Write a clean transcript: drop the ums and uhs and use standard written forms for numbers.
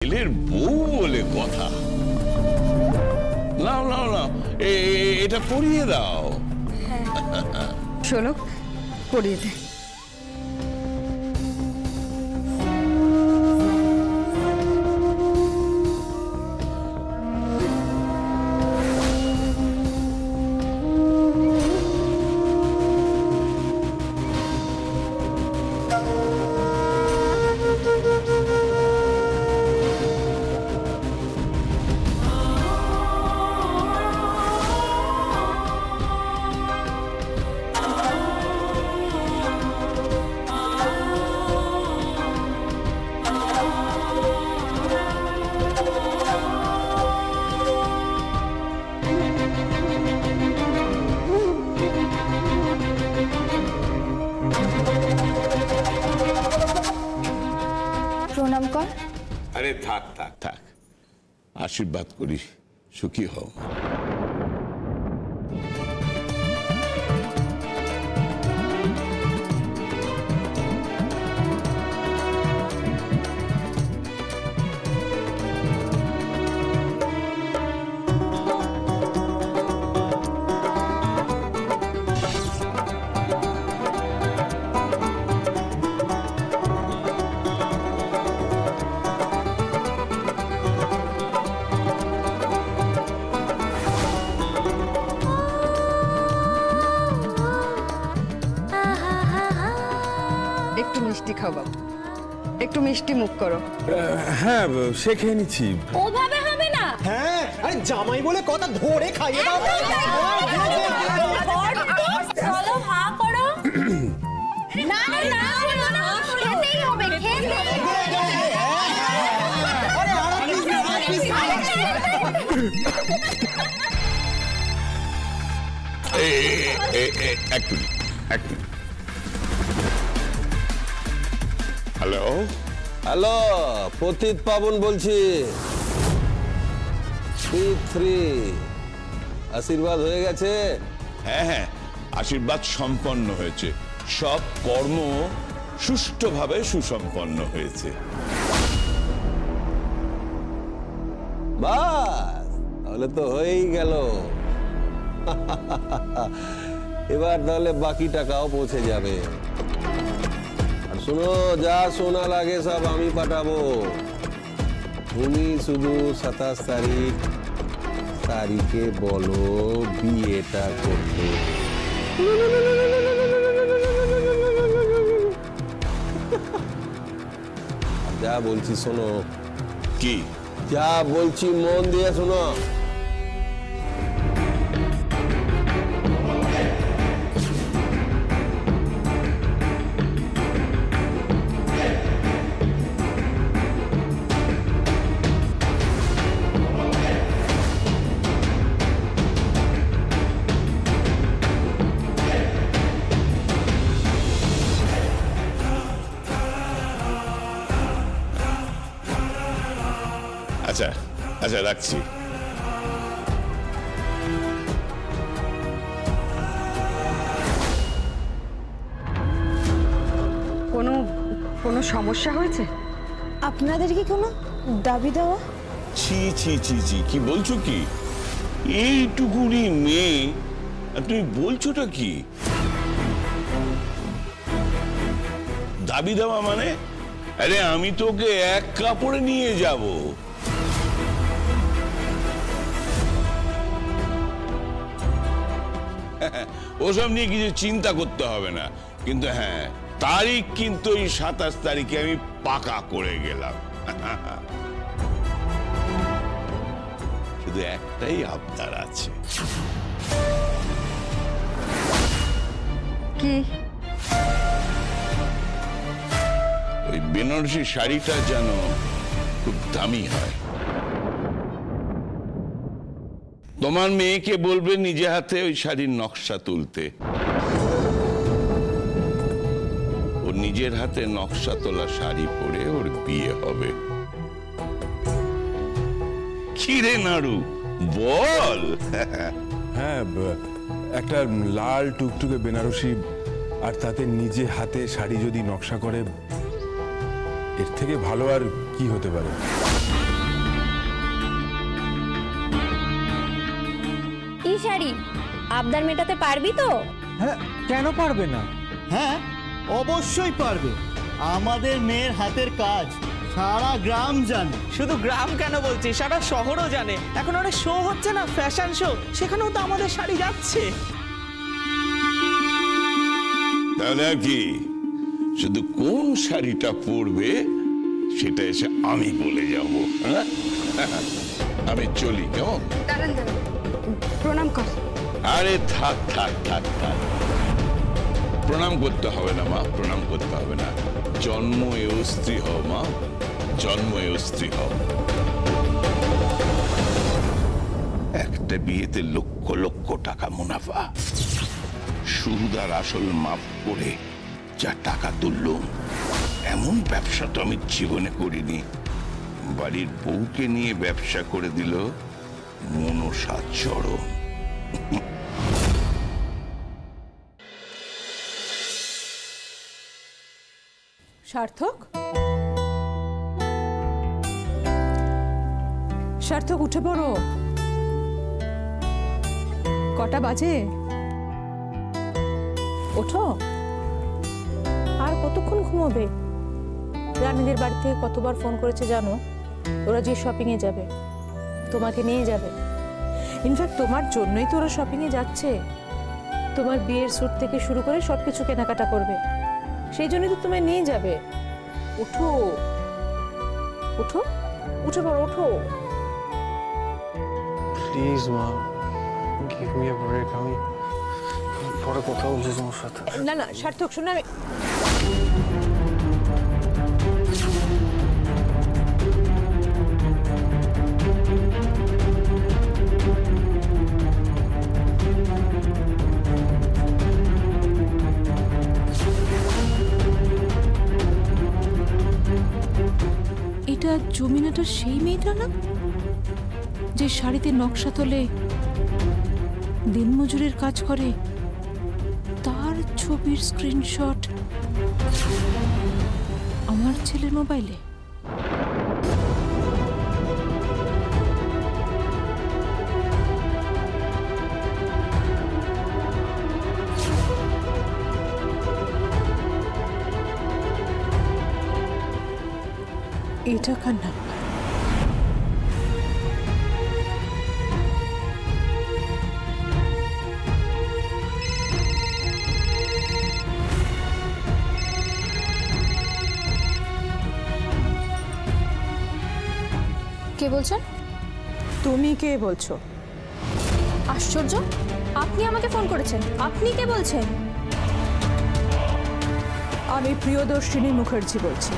ছেলের বউ বলে কথা। নাও নাও নাও, এটা পরিয়ে দাও। শোলক, পরিয়ে দে। প্রণাম কর। আরে থাক থাক থাক, আশীর্বাদ করি, সুখী হও। একটু মিষ্টি খাও বাবু, একটু মিষ্টি মুখ করো। হ্যাঁ, সে খেয়ে নিচ্ছি। ওভাবে হবে না। হ্যাঁ, আরে জামাই বলে কথা, ধরে খাইয়ে দাও। চলো হা করো। না না না, খেতেই হবে, খেতেই হ্যালো হ্যালো, পতিত পাবন বলছি। 3 আশীর্বাদ হয়ে গেছে? হ্যাঁ হ্যাঁ, আশীর্বাদ সম্পন্ন হয়েছে, সব কর্ম সুষ্ঠুভাবে সুসম্পন্ন হয়েছে। বাস, তাহলে তো হয়েই গেল। এবার তাহলে বাকি টাকাও পৌঁছে যাবে। আর শুনো, যা সোনা লাগে সব আমি পাঠাবো। তুমি শুধু 27 তারিখে বলো বিয়েটা করতে। যা বলছি শোনো। কি? যা বলছি মন দিয়ে শোনো। আচ্ছা আচ্ছা, রাখছি। কোনো সমস্যা হয়েছে? আপনাদের কি কোনো দাবি দেওয়া? ছি ছি ছি ছি, কি বলছো কি? এইটুকুনি মেয়ে, আর তুমি বলছোটা কি? দাবি দেওয়া মানে? আরে আমি তোকে এক কাপড়ে নিয়ে যাব। ওসব নিয়ে কিছু চিন্তা করতে হবে না, কিন্তু হ্যাঁ, তারিখ কিন্তু এই 27 তারিখে আমি পাকা করে গেলাম। শুধু একটাই আবদার আছে। কি? ওই বেনারসি শাড়িটা যেন খুব দামি হয়। তোমার মেয়েকে বলবে নিজে হাতে ওই শাড়ির নকশা তুলতে। ওর নিজের হাতে নকশা তোলা শাড়ি পরে ওর বিয়ে হবে। কি রে নাড়ু, বল। হ্যাঁ, একটা লাল টুকটুকে বেনারসি, আর তাতে নিজে হাতে শাড়ি যদি নকশা করে, এর থেকে ভালো আর কি হতে পারে? কি শাড়ি আবদার মেটাতে পারবি তো? হ্যাঁ, কেন পারবে না? হ্যাঁ, অবশ্যই পারবে। আমাদের মেয়ের হাতের কাজ সারা গ্রাম জানে। শুধু গ্রাম কেন বলছি, সারা শহরও জানে। এখন অনেক শো হচ্ছে না, ফ্যাশন শো, সেখানেও তো আমাদের শাড়ি যাচ্ছে। তাহলে আর কি, শুধু কোন শাড়িটা পরবে সেটা এসে আমি বলে যাব। হ্যাঁ? আমি চলি, কেমন? দাঁড়ান দাঁড়ান, প্রণাম কর। আরে থাক থাক থাক থাক, প্রণাম করতে হবে না মা, প্রণাম করতে হবে না। জন্ম এও স্ত্রী হও মা, জন্ম এও স্ত্রী হও। একটা বিয়েতে লক্ষ লক্ষ টাকা মুনাফা, সুদ আর আসল মাফ করে যা টাকা তুললুম, এমন ব্যবসা তো আমি জীবনে করিনি। বাড়ির বউকে নিয়ে ব্যবসা করে দিল মনসা চরম। সার্থক, সার্থক উঠে পড়ো। কটা বাজে? ওঠো। আর কতক্ষণ ঘুমোবে? রানীদের বাড়ি থেকে কতবার ফোন করেছে জানো? ওরা যে শপিংয়ে যাবে, তোমাকে নিয়ে যাবে। ইনফ্যাক্ট তোমার জন্যই তো ওরা শপিংয়ে যাচ্ছে। তোমার বিয়ের স্যুট থেকে শুরু করে সবকিছু কেনাকাটা করবে, সেই জন্যই তো তোমায় নিয়ে যাবে। ওঠো ওঠো, উঠে পড়ো, ওঠো। প্লিজ মা, গিভ মি আ ব্রেক। আমি পরে কথা বলছি তোমার সাথে। না না সার্থক, শোনো, আমি এটা জমিনাটার সেই মেয়েটা না, যে শাড়িতে নকশা তোলে, দিনমজুরের কাজ করে? তার ছবির স্ক্রিনশট আমার ছেলের মোবাইলে। এটা কার নাম্বার? কে বলছেন? তুমি কে বলছো? আশ্চর্য, আপনি আমাকে ফোন করেছেন, আপনি কে বলছেন? আমি প্রিয়দর্শিনী মুখার্জি বলছি।